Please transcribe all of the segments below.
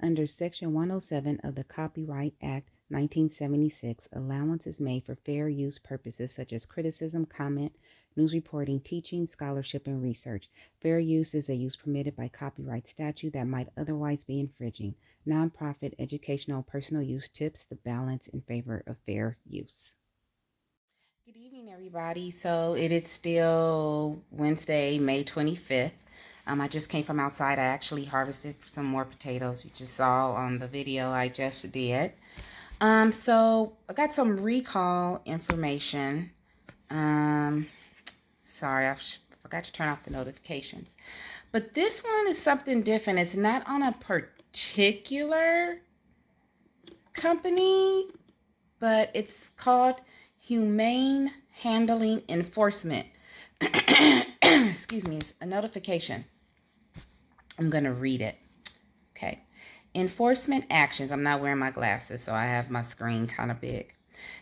Under Section 107 of the Copyright Act 1976, allowance is made for fair use purposes such as criticism, comment, news reporting, teaching, scholarship, and research. Fair use is a use permitted by copyright statute that might otherwise be infringing. Nonprofit, educational, personal use tips the balance in favor of fair use. Good evening, everybody. So it is still Wednesday, May 25th. I just came from outside. I actually harvested some more potatoes. You just saw on the video I just did. So I got some recall information. Sorry, I forgot to turn off the notifications. But this one is something different. It's not on a particular company, but it's called Humane Handling Enforcement. Excuse me, it's a notification. I'm going to read it. Okay. Enforcement actions. I'm not wearing my glasses, so I have my screen kind of big.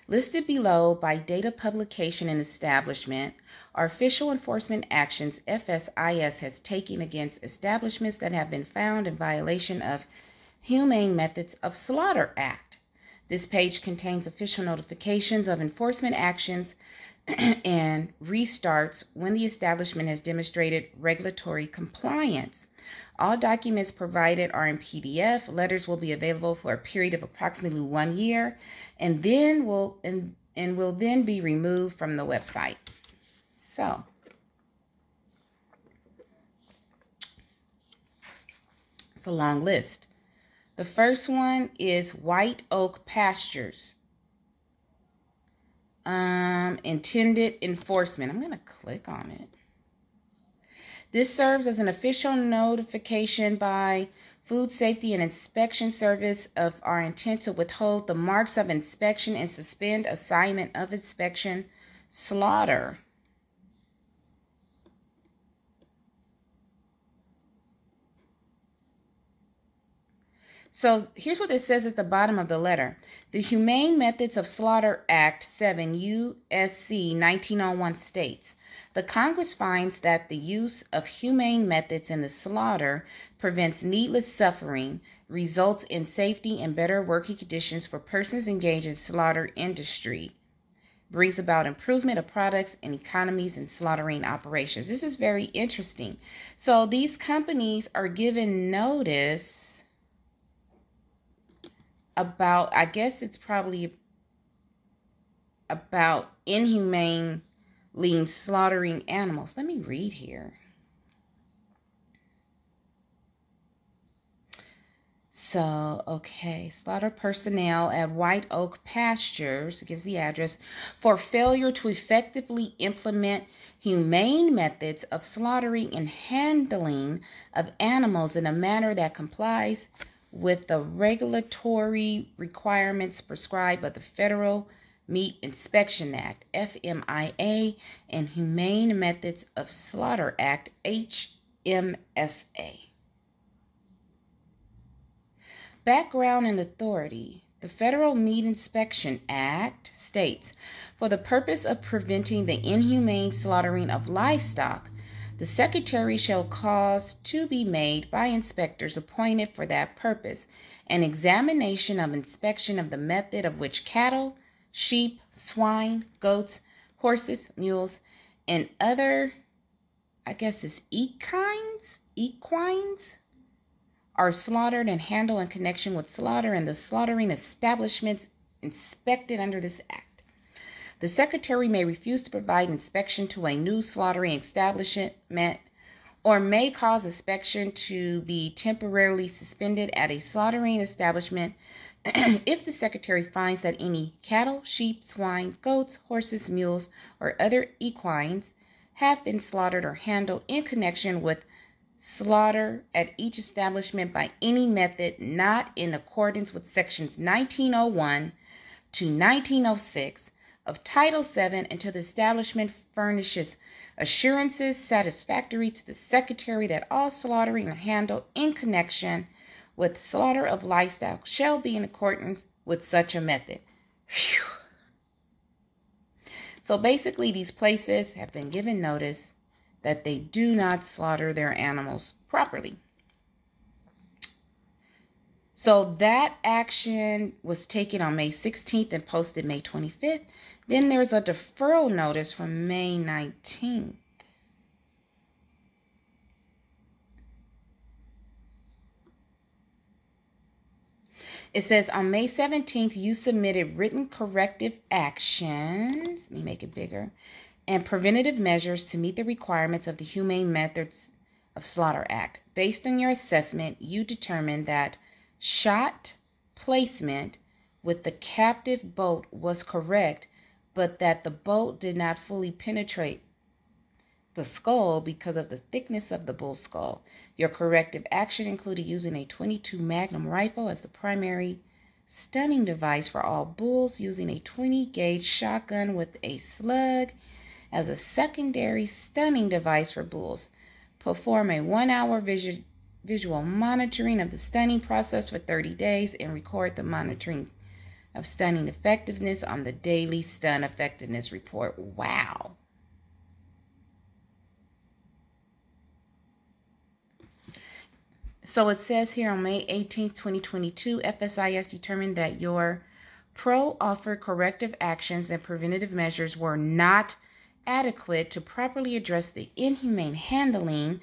Listed below by date of publication and establishment are official enforcement actions FSIS has taken against establishments that have been found in violation of Humane Methods of Slaughter Act. This page contains official notifications of enforcement actions and restarts when the establishment has demonstrated regulatory compliance. All documents provided are in PDF. Letters will be available for a period of approximately 1 year and then will then be removed from the website. So, it's a long list. The first one is White Oak Pastures. Intended enforcement. I'm going to click on it. This serves as an official notification by Food Safety and Inspection Service of our intent to withhold the marks of inspection and suspend assignment of inspection slaughter. So here's what it says at the bottom of the letter. The Humane Methods of Slaughter Act 7 U.S.C. 1901 states, the Congress finds that the use of humane methods in the slaughter prevents needless suffering, results in safety and better working conditions for persons engaged in slaughter industry, brings about improvement of products and economies in slaughtering operations. This is very interesting. So these companies are given notice about, I guess it's probably about inhumanely slaughtering animals. Let me read here. So, okay, slaughter personnel at White Oak Pastures, gives the address, for failure to effectively implement humane methods of slaughtering and handling of animals in a manner that complies with the regulatory requirements prescribed by the Federal Meat Inspection Act, FMIA, and Humane Methods of Slaughter Act, HMSA. Background and authority. The Federal Meat Inspection Act states, for the purpose of preventing the inhumane slaughtering of livestock, the Secretary shall cause to be made by inspectors appointed for that purpose an examination of inspection of the method of which cattle, sheep, swine, goats, horses, mules, and other, I guess it's equines, are slaughtered and handled in connection with slaughter and the slaughtering establishments inspected under this act. The Secretary may refuse to provide inspection to a new slaughtering establishment or may cause inspection to be temporarily suspended at a slaughtering establishment if the Secretary finds that any cattle, sheep, swine, goats, horses, mules, or other equines have been slaughtered or handled in connection with slaughter at each establishment by any method not in accordance with sections 1901 to 1906 of Title VII until the establishment furnishes assurances satisfactory to the Secretary that all slaughtering are handled in connection with slaughter of livestock shall be in accordance with such a method. Whew. So basically, these places have been given notice that they do not slaughter their animals properly. So that action was taken on May 16th and posted May 25th. Then there's a deferral notice from May 19th. It says on May 17th, you submitted written corrective actions. Let me make it bigger. And preventative measures to meet the requirements of the Humane Methods of Slaughter Act. Based on your assessment, you determined that shot placement with the captive bolt was correct, but that the bolt did not fully penetrate the skull because of the thickness of the bull skull. Your corrective action included using a .22 Magnum rifle as the primary stunning device for all bulls, using a 20-gauge shotgun with a slug as a secondary stunning device for bulls. Perform a 1-hour visual monitoring of the stunning process for 30 days and record the monitoring of stunning effectiveness on the daily stun effectiveness report. Wow. So it says here on May 18th, 2022, FSIS determined that your pro-offered corrective actions and preventative measures were not adequate to properly address the inhumane handling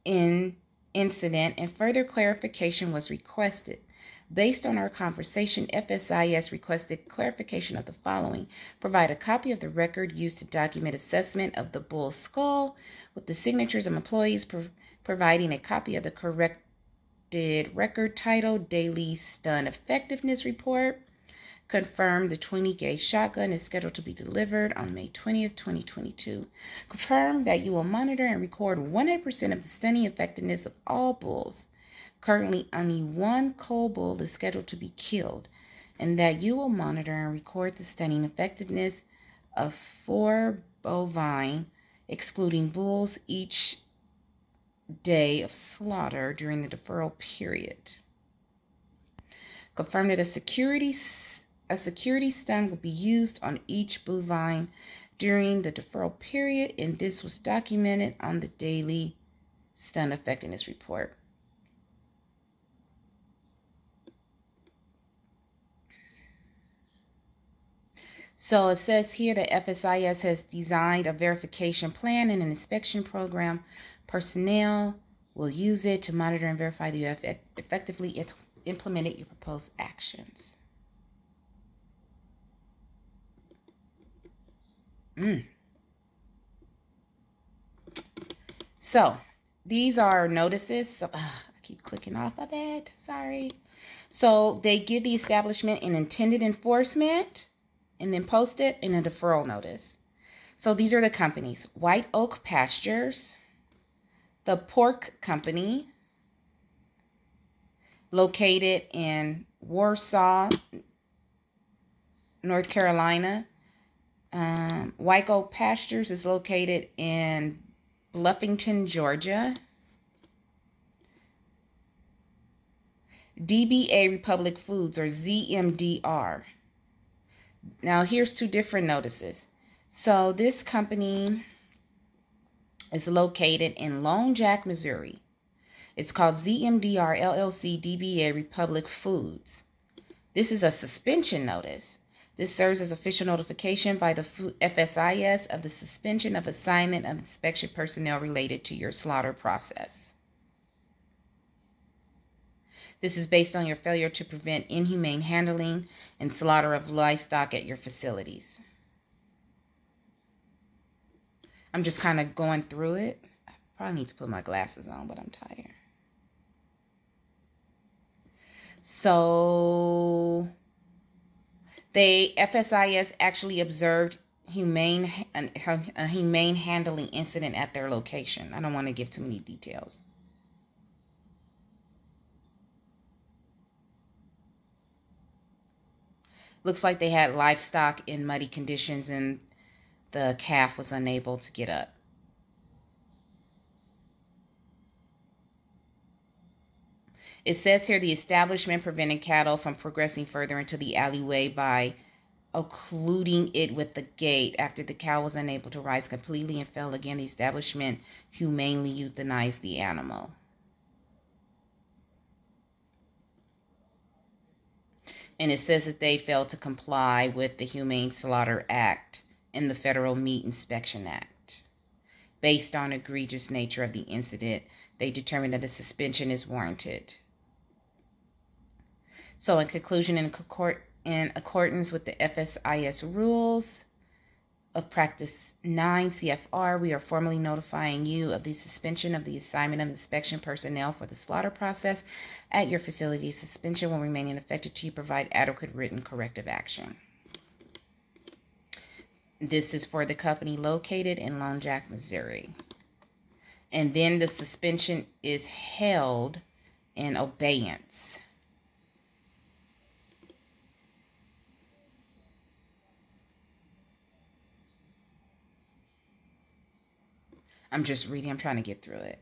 incident, and further clarification was requested. Based on our conversation, FSIS requested clarification of the following. Provide a copy of the record used to document assessment of the bull's skull with the signatures of employees, providing a copy of the corrected record titled Daily Stun Effectiveness Report. Confirm the 20-gauge shotgun is scheduled to be delivered on May 20th, 2022. Confirm that you will monitor and record 100% of the stunning effectiveness of all bulls. Currently, only one cull bull is scheduled to be killed, and that you will monitor and record the stunning effectiveness of 4 bovine, excluding bulls, each day of slaughter during the deferral period. Confirm that a security stun will be used on each bovine during the deferral period, and this was documented on the daily stun effectiveness report. So it says here that FSIS has designed a verification plan and an inspection program. Personnel will use it to monitor and verify that you have effectively implemented your proposed actions. So these are notices. So I keep clicking off of that. Sorry. So they give the establishment an intended enforcement and then post it in a deferral notice. So these are the companies: White Oak Pastures, the Pork Company, located in Warsaw, North Carolina. White Oak Pastures is located in Bluffington, Georgia. DBA Republic Foods, or ZMDR. Now here's 2 different notices. So this company is located in Lone Jack, Missouri. It's called ZMDR LLC DBA Republic Foods. This is a suspension notice. This serves as official notification by the FSIS of the suspension of assignment of inspection personnel related to your slaughter process. This is based on your failure to prevent inhumane handling and slaughter of livestock at your facilities. I'm just kind of going through it. I probably need to put my glasses on, but I'm tired. So FSIS actually observed a humane handling incident at their location. I don't want to give too many details. Looks like they had livestock in muddy conditions and the calf was unable to get up. It says here the establishment prevented cattle from progressing further into the alleyway by occluding it with the gate. After the cow was unable to rise completely and fell again, the establishment humanely euthanized the animal. And it says that they failed to comply with the Humane Slaughter Act and the Federal Meat Inspection Act. Based on egregious nature of the incident, they determined that a suspension is warranted. So in conclusion, in accordance with the FSIS rules of Practice 9 CFR, we are formally notifying you of the suspension of the assignment of inspection personnel for the slaughter process at your facility. Suspension will remain in effect until you provide adequate written corrective action. This is for the company located in Lone Jack, Missouri. And then the suspension is held in abeyance. I'm just reading. I'm trying to get through it.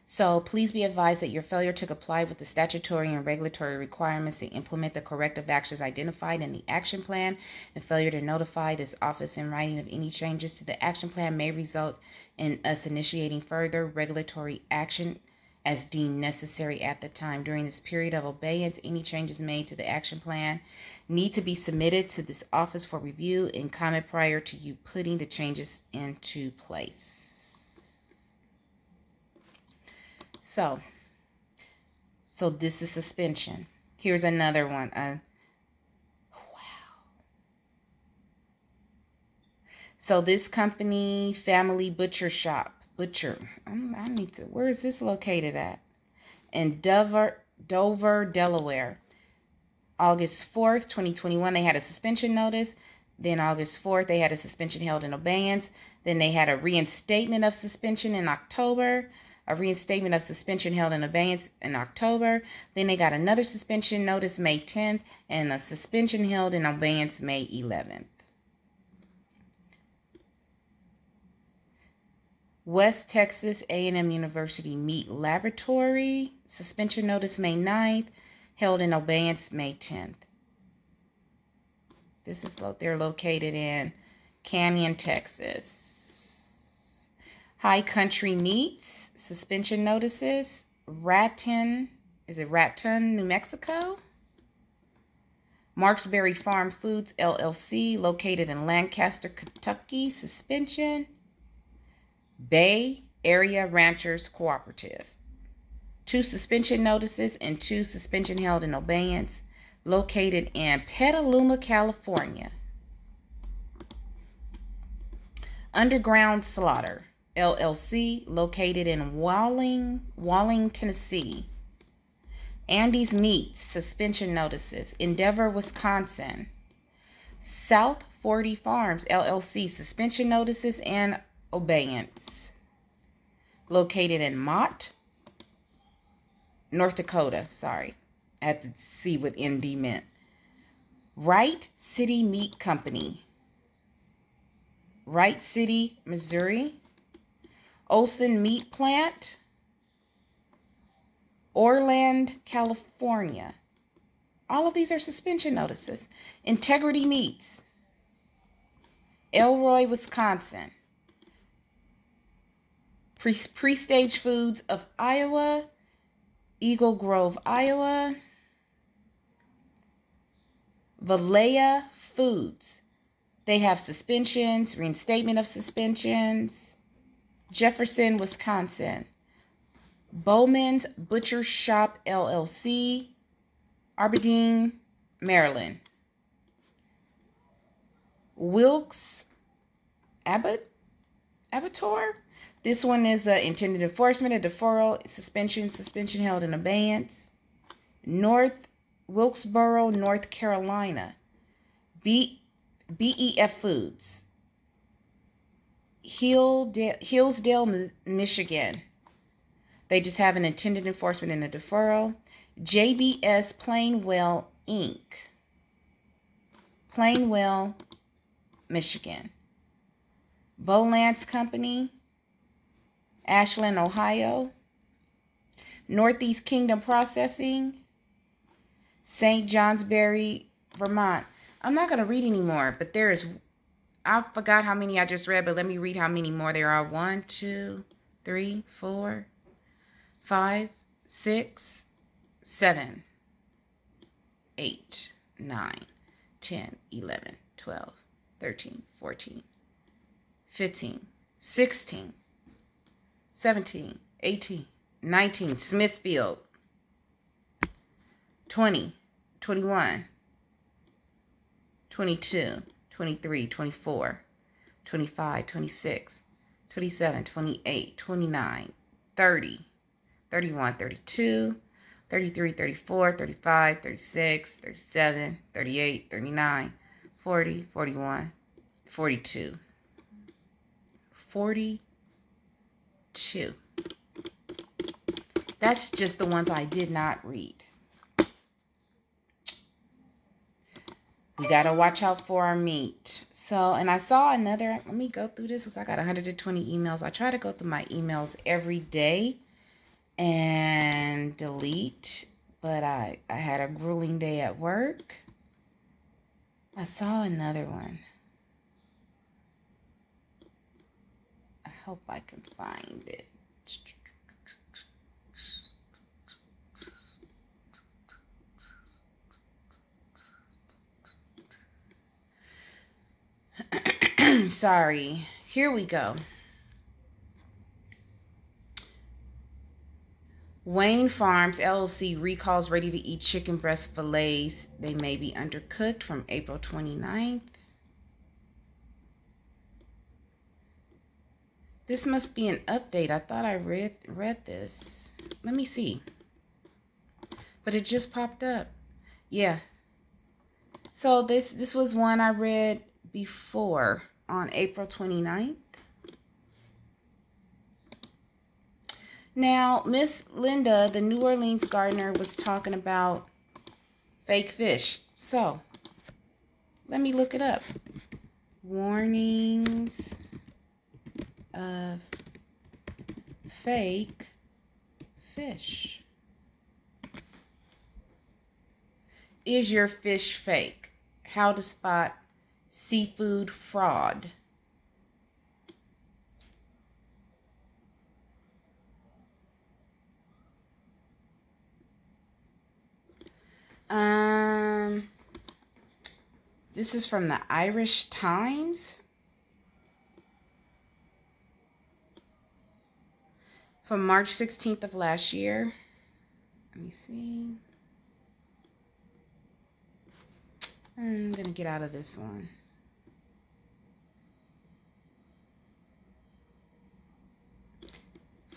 So please be advised that your failure to comply with the statutory and regulatory requirements to implement the corrective actions identified in the action plan and failure to notify this office in writing of any changes to the action plan may result in us initiating further regulatory action as deemed necessary at the time. During this period of abeyance, any changes made to the action plan need to be submitted to this office for review and comment prior to you putting the changes into place. So this is suspension. Here's another one. Wow. So this company, Family Butcher Shop. I need to, where is this located at? In Dover, Delaware. August 4th, 2021, they had a suspension notice. Then August 4th, they had a suspension held in abeyance. Then they had a reinstatement of suspension in October. A reinstatement of suspension held in abeyance in October. Then they got another suspension notice May 10th and a suspension held in abeyance May 11th. West Texas A&M University Meat Laboratory, suspension notice May 9th, held in abeyance May 10th. They're located in Canyon, Texas. High Country Meats, suspension notices, Raton, New Mexico? Marksberry Farm Foods, LLC, located in Lancaster, Kentucky, suspension. Bay Area Ranchers Cooperative. 2 suspension notices and 2 suspension held in abeyance, located in Petaluma, California. Underground Slaughter, LLC, located in Walling, Tennessee. Andy's Meats, suspension notices, Endeavor, Wisconsin. South 40 Farms, LLC, suspension notices and abeyance, located in Mott, North Dakota. Sorry, I had to see what ND meant. Wright City Meat Company, Wright City, Missouri. Olson Meat Plant, Orland, California. All of these are suspension notices. Integrity Meats, Elroy, Wisconsin. Prestage Foods of Iowa, Eagle Grove, Iowa. Valleja Foods. They have suspensions, reinstatement of suspensions. Jefferson, Wisconsin. Bowman's Butcher Shop, LLC, Aberdeen, Maryland. Wilkes Abattoir. This one is intended enforcement, a deferral, suspension held in abeyance. North Wilkesboro, North Carolina. BEF Foods. Hillsdale, Michigan. They just have an intended enforcement and a deferral. JBS Plainwell, Inc. Plainwell, Michigan. Bolance Company, Ashland, Ohio. Northeast Kingdom Processing, St. Johnsbury, Vermont. I'm not going to read anymore, but there is, I forgot how many I just read, but let me read how many more there are. 1, 2, 3, 4, 5, 6, 7, 8, 9, 10, 11, 12, 13, 14, 15, 16, 17, 18, 19, Smithfield, 20, 21, 22, 23, 24, 25, 26, 27, 28, 29, 30, 31, 32, 33, 34, 35, 36, 37, 38, 39, 40, 41, 42. 42. That's just the ones I did not read. We got to watch out for our meat. So, and I saw another, let me go through this because I got 120 emails. I try to go through my emails every day and delete, but I had a grueling day at work. I saw another one. I hope I can find it. Sorry. Here we go. Wayne Farms LLC recalls ready-to-eat chicken breast fillets. They may be undercooked from April 29th. This must be an update. I thought I read this. Let me see. But it just popped up. Yeah. So this was one I read before on April 29th. Now, Miss Linda, the New Orleans gardener, was talking about fake fish. So, let me look it up. Warnings of fake fish. Is your fish fake? How to spot seafood fraud. This is from the Irish Times. From March 16th of last year. Let me see. I'm going to get out of this one.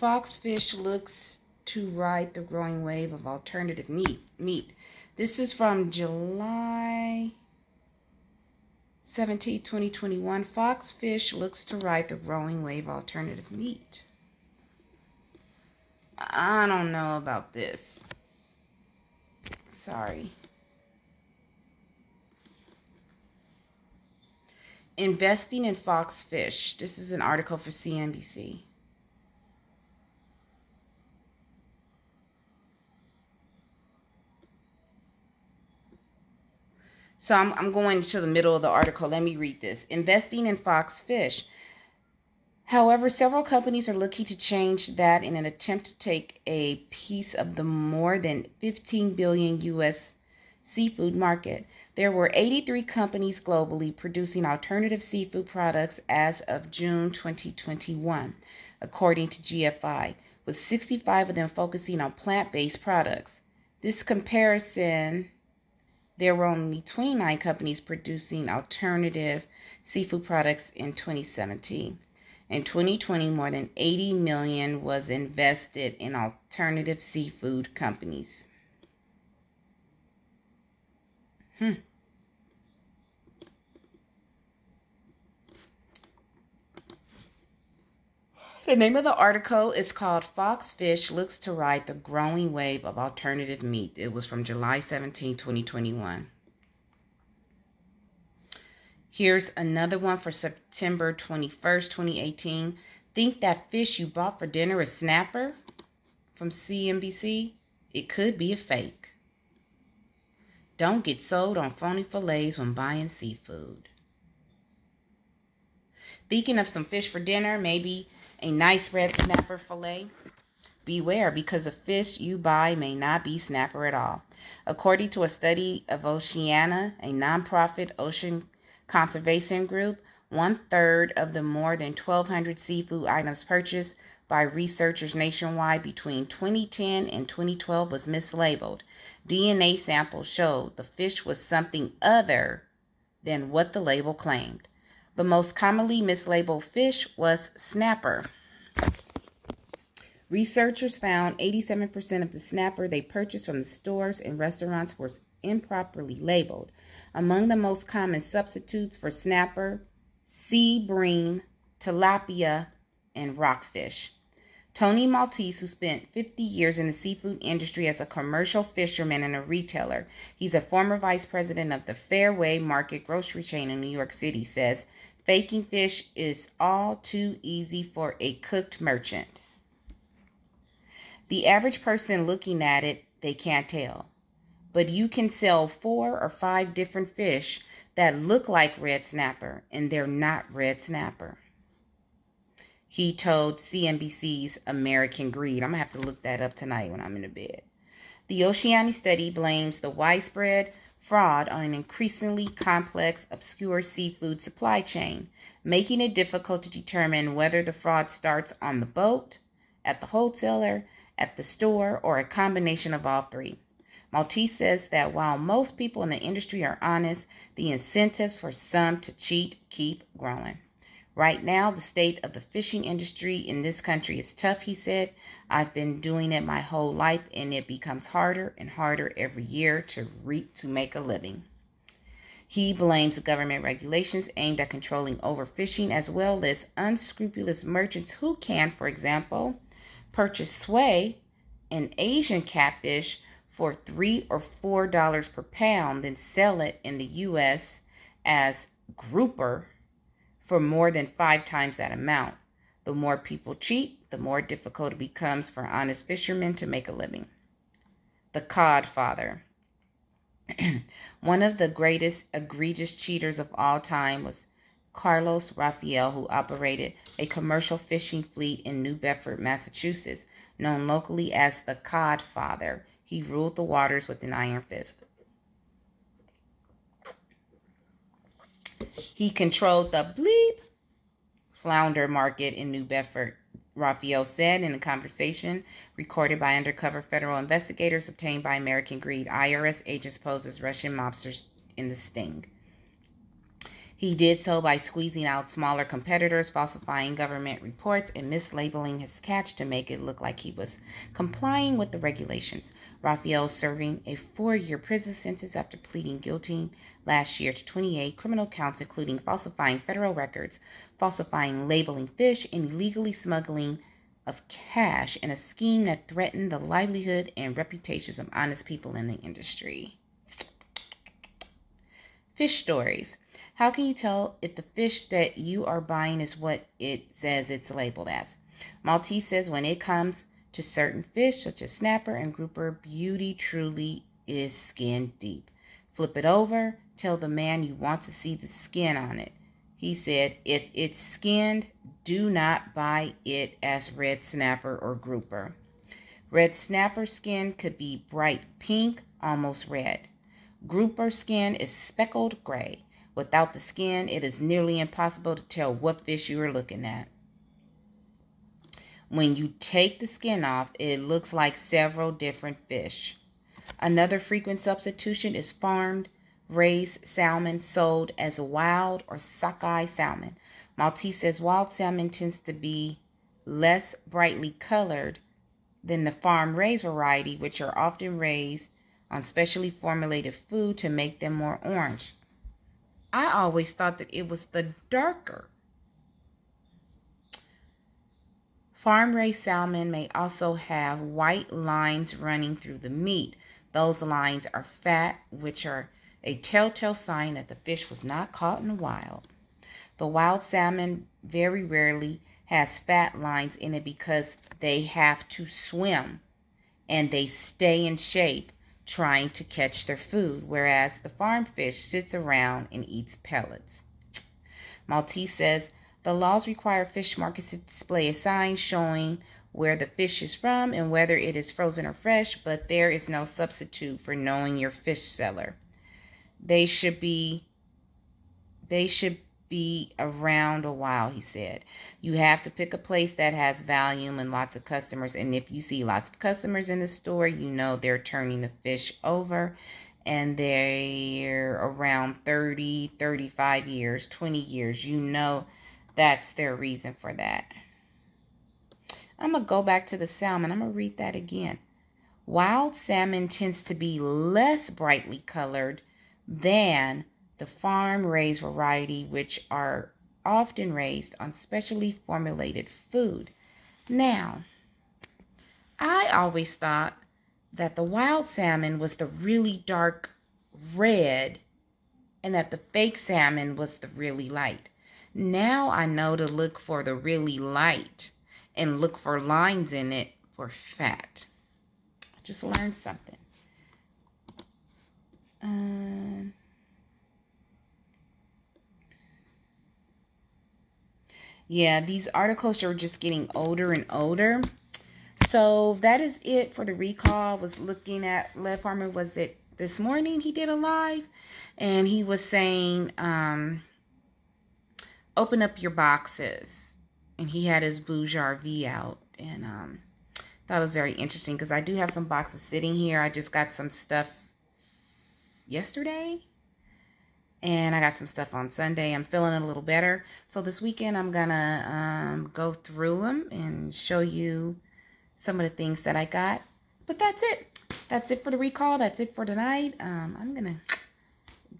Foxfish looks to ride the growing wave of alternative meat. This is from July 17, 2021. Foxfish looks to ride the growing wave of alternative meat. I don't know about this. Sorry. Investing in foxfish. This is an article for CNBC. So I'm going to the middle of the article. Let me read this. Investing in foxfish. However, several companies are looking to change that in an attempt to take a piece of the more than 15 billion U.S. seafood market. There were 83 companies globally producing alternative seafood products as of June 2021, according to GFI, with 65 of them focusing on plant-based products. This comparison, there were only 29 companies producing alternative seafood products in 2017. In 2020, more than $80 million was invested in alternative seafood companies. The name of the article is called Foxfish Looks to Ride the Growing Wave of Alternative Meat. It was from July 17, 2021. Here's another one for September 21st, 2018. Think that fish you bought for dinner is snapper? From CNBC. It could be a fake. Don't get sold on phony fillets when buying seafood. Thinking of some fish for dinner, maybe A nice red snapper fillet? Beware, because the fish you buy may not be snapper at all. According to a study of Oceana, a nonprofit ocean conservation group, 1/3 of the more than 1,200 seafood items purchased by researchers nationwide between 2010 and 2012 was mislabeled. DNA samples showed the fish was something other than what the label claimed. The most commonly mislabeled fish was snapper. Researchers found 87% of the snapper they purchased from the stores and restaurants was improperly labeled. Among the most common substitutes for snapper, sea bream, tilapia, and rockfish. Tony Maltese, who spent 50 years in the seafood industry as a commercial fisherman and a retailer, he's a former vice president of the Fairway Market grocery chain in New York City, says, faking fish is all too easy for a cooked merchant. The average person looking at it, they can't tell. But you can sell 4 or 5 different fish that look like red snapper, and they're not red snapper. He told CNBC's American Greed. I'm going to have to look that up tonight when I'm in the bed. The Oceana study blames the widespread fraud on an increasingly complex, obscure seafood supply chain, making it difficult to determine whether the fraud starts on the boat, at the wholesaler, at the store, or a combination of all three. Maltese says that while most people in the industry are honest, the incentives for some to cheat keep growing. Right now, the state of the fishing industry in this country is tough, he said. I've been doing it my whole life, and it becomes harder and harder every year to make a living. He blames government regulations aimed at controlling overfishing, as well as unscrupulous merchants who can, for example, purchase sway, an Asian catfish, for $3 or $4 per pound, then sell it in the U.S. as grouper for more than 5 times that amount. The more people cheat, the more difficult it becomes for honest fishermen to make a living. The Godfather. One of the greatest egregious cheaters of all time was Carlos Rafael, who operated a commercial fishing fleet in New Bedford, Massachusetts, known locally as the Godfather. He ruled the waters with an iron fist. He controlled the flounder market in New Bedford, Rafael said in a conversation recorded by undercover federal investigators obtained by American Greed. IRS agents posed as Russian mobsters in the sting. He did so by squeezing out smaller competitors, falsifying government reports, and mislabeling his catch to make it look like he was complying with the regulations. Rafael serving a 4-year prison sentence after pleading guilty last year to 28 criminal counts, including falsifying federal records, falsifying labeling fish, and illegally smuggling of cash in a scheme that threatened the livelihood and reputations of honest people in the industry. Fish stories. How can you tell if the fish that you are buying is what it says it's labeled as? Maltese says when it comes to certain fish, such as snapper and grouper, beauty truly is skin deep. Flip it over, tell the man you want to see the skin on it. He said, if it's skinned, do not buy it as red snapper or grouper. Red snapper skin could be bright pink, almost red. Grouper skin is speckled gray. Without the skin, it is nearly impossible to tell what fish you are looking at. When you take the skin off, it looks like several different fish. Another frequent substitution is farmed, raised salmon sold as wild or sockeye salmon. Maltese says wild salmon tends to be less brightly colored than the farm-raised variety, which are often raised on specially formulated food to make them more orange. I always thought that it was the darker. Farm-raised salmon may also have white lines running through the meat. Those lines are fat, which are a telltale sign that the fish was not caught in the wild. The wild salmon very rarely has fat lines in it because they have to swim and they stay in shape trying to catch their food, whereas the farm fish sits around and eats pellets. Maltese says The laws require fish markets to display a sign showing where the fish is from and whether it is frozen or fresh, but there is no substitute for knowing your fish seller. They should be around a while, he said. You have to pick a place that has volume and lots of customers. And if you see lots of customers in the store, you know they're turning the fish over. And they're around 30, 35 years, 20 years. You know that's their reason for that. I'm going to go back to the salmon. I'm going to read that again. Wild salmon tends to be less brightly colored than the farm-raised variety, which are often raised on specially formulated food. Now, I always thought that the wild salmon was the really dark red and that the fake salmon was the really light. Now I know to look for the really light and look for lines in it for fat. I just learned something. Yeah, these articles are just getting older and older. So that is it for the recall. I was looking at Lev Farmer, was it this morning he did a live? And he was saying, open up your boxes. And he had his Bouge RV out. And thought it was very interesting because I do have some boxes sitting here. I just got some stuff yesterday. And I got some stuff on Sunday. I'm feeling a little better. So this weekend I'm going to go through them and show you some of the things that I got. But that's it. That's it for the recall. That's it for tonight. I'm going to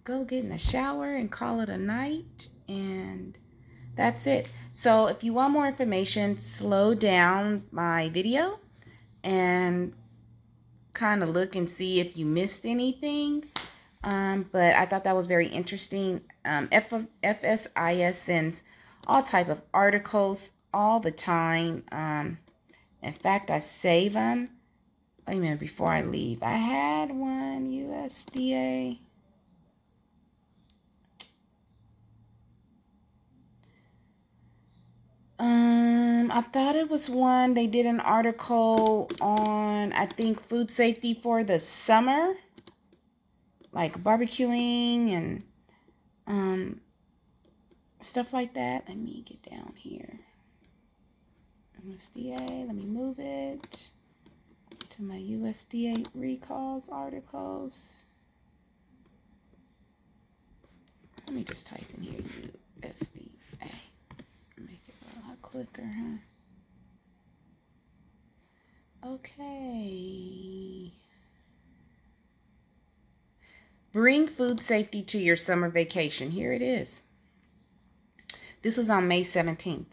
go get in the shower and call it a night. And that's it. So if you want more information, slow down my video and kind of look and see if you missed anything. But I thought that was very interesting. FSIS sends all type of articles all the time. In fact, I save them. Wait a minute, before I leave. I had one, USDA. I thought it was one. They did an article on, I think, food safety for the summer. Like barbecuing and stuff like that. Let me get down here. USDA, let me move it to my USDA recalls articles. Let me just type in here USDA. Make it a lot quicker, huh? Okay. Bring food safety to your summer vacation. Here it is. This was on May 17th.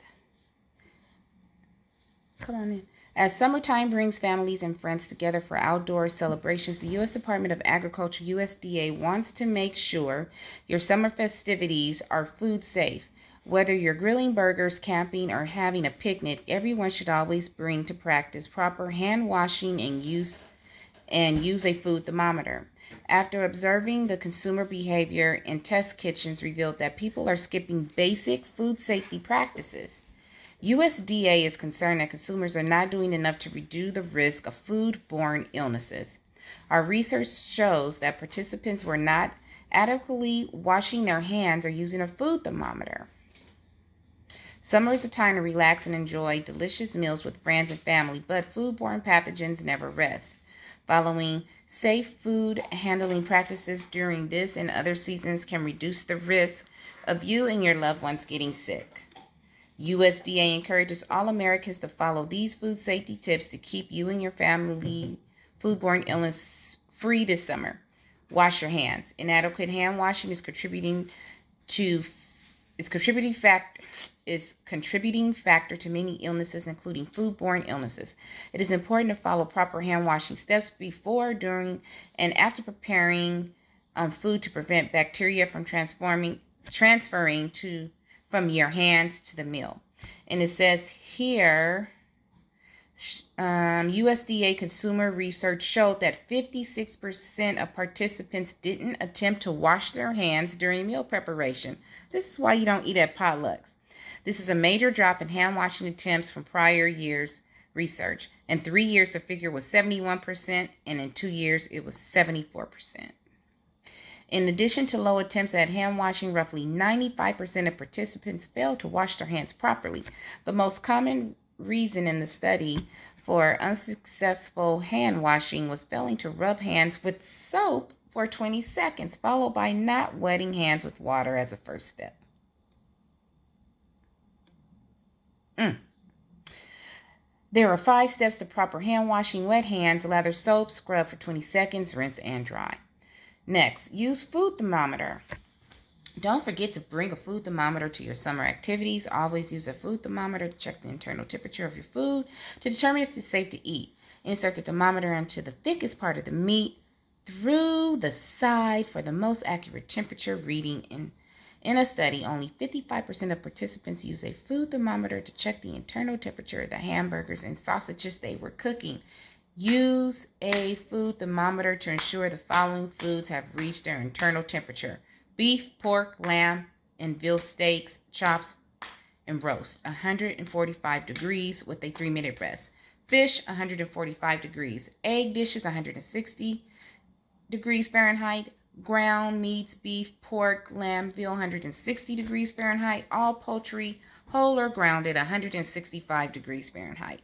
Come on in. As summertime brings families and friends together for outdoor celebrations, the U.S. Department of Agriculture, USDA, wants to make sure your summer festivities are food safe. Whether you're grilling burgers, camping, or having a picnic, everyone should always bring to practice proper hand washing and use a food thermometer. After observing the consumer behavior in test kitchens revealed that people are skipping basic food safety practices. USDA is concerned that consumers are not doing enough to reduce the risk of food-borne illnesses. Our research shows that participants were not adequately washing their hands or using a food thermometer. Summer is a time to relax and enjoy delicious meals with friends and family, but food-borne pathogens never rest. Following safe food handling practices during this and other seasons can reduce the risk of you and your loved ones getting sick. USDA encourages all Americans to follow these food safety tips to keep you and your family foodborne illness free this summer. Wash your hands. Inadequate hand washing is contributing factor to many illnesses, including foodborne illnesses. It is important to follow proper hand washing steps before, during, and after preparing food to prevent bacteria from transferring from your hands to the meal. And it says here, USDA consumer research showed that 56% of participants didn't attempt to wash their hands during meal preparation. This is why you don't eat at potlucks. This is a major drop in hand washing attempts from prior years' research. In 3 years, the figure was 71%, and in 2 years, it was 74%. In addition to low attempts at hand washing, roughly 95% of participants failed to wash their hands properly. The most common reason in the study for unsuccessful hand washing was failing to rub hands with soap for 20 seconds, followed by not wetting hands with water as a first step. There are 5 steps to proper hand washing: wet hands, lather soap, scrub for 20 seconds, rinse and dry. Next, use food thermometer. Don't forget to bring a food thermometer to your summer activities. Always use a food thermometer to check the internal temperature of your food to determine if it's safe to eat. Insert the thermometer into the thickest part of the meat through the side for the most accurate temperature reading. In a study, only 55% of participants used a food thermometer to check the internal temperature of the hamburgers and sausages they were cooking. Use a food thermometer to ensure the following foods have reached their internal temperature: beef, pork, lamb, and veal steaks, chops, and roast, 145 degrees with a 3-minute rest. Fish, 145 degrees. Egg dishes, 160 degrees Fahrenheit. Ground meats, beef, pork, lamb, veal, 160 degrees Fahrenheit. All poultry, whole or grounded, 165 degrees Fahrenheit.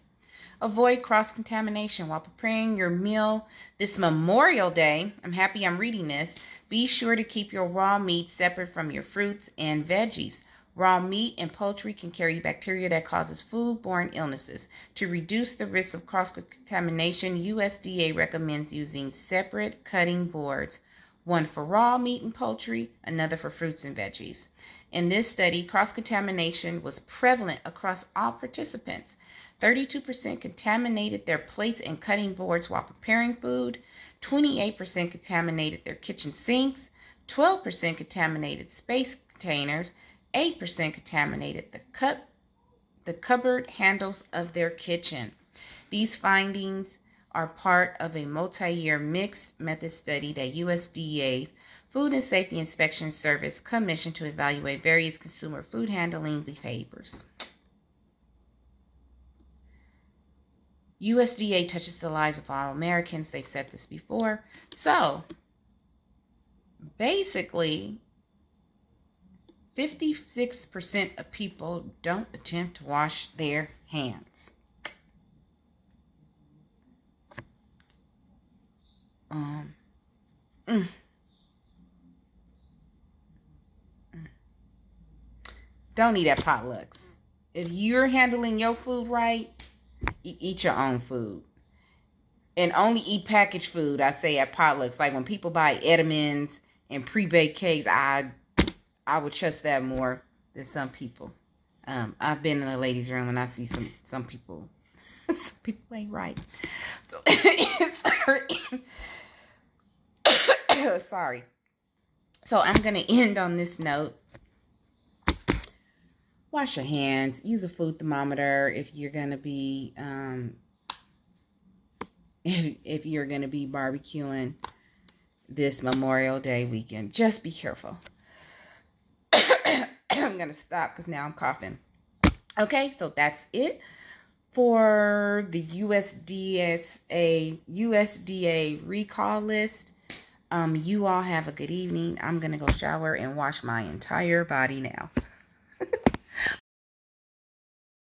Avoid cross-contamination while preparing your meal this Memorial Day. I'm happy I'm reading this. Be sure to keep your raw meat separate from your fruits and veggies. Raw meat and poultry can carry bacteria that causes foodborne illnesses. To reduce the risk of cross-contamination, USDA recommends using separate cutting boards, one for raw meat and poultry, another for fruits and veggies. In this study, cross-contamination was prevalent across all participants. 32% contaminated their plates and cutting boards while preparing food. 28% contaminated their kitchen sinks. 12% contaminated space containers. 8% contaminated the cupboard handles of their kitchen. These findings are part of a multi-year mixed method study that USDA's Food and Safety Inspection Service commissioned to evaluate various consumer food handling behaviors. USDA touches the lives of all Americans. They've said this before. So, basically, 56% of people don't attempt to wash their hands. Don't eat at potlucks. If you're handling your food right, eat your own food. And only eat packaged food, I say, at potlucks. Like when people buy Edamins and pre-baked cakes, I would trust that more than some people. I've been in the ladies' room and I see some people, some people ain't right. So, sorry. So I'm going to end on this note. Wash your hands. Use a food thermometer if you're going to be if you're going to be barbecuing this Memorial Day weekend. Just be careful. I'm going to stop because now I'm coughing. Okay, so that's it for the USDA recall list. You all have a good evening. I'm going to go shower and wash my entire body now.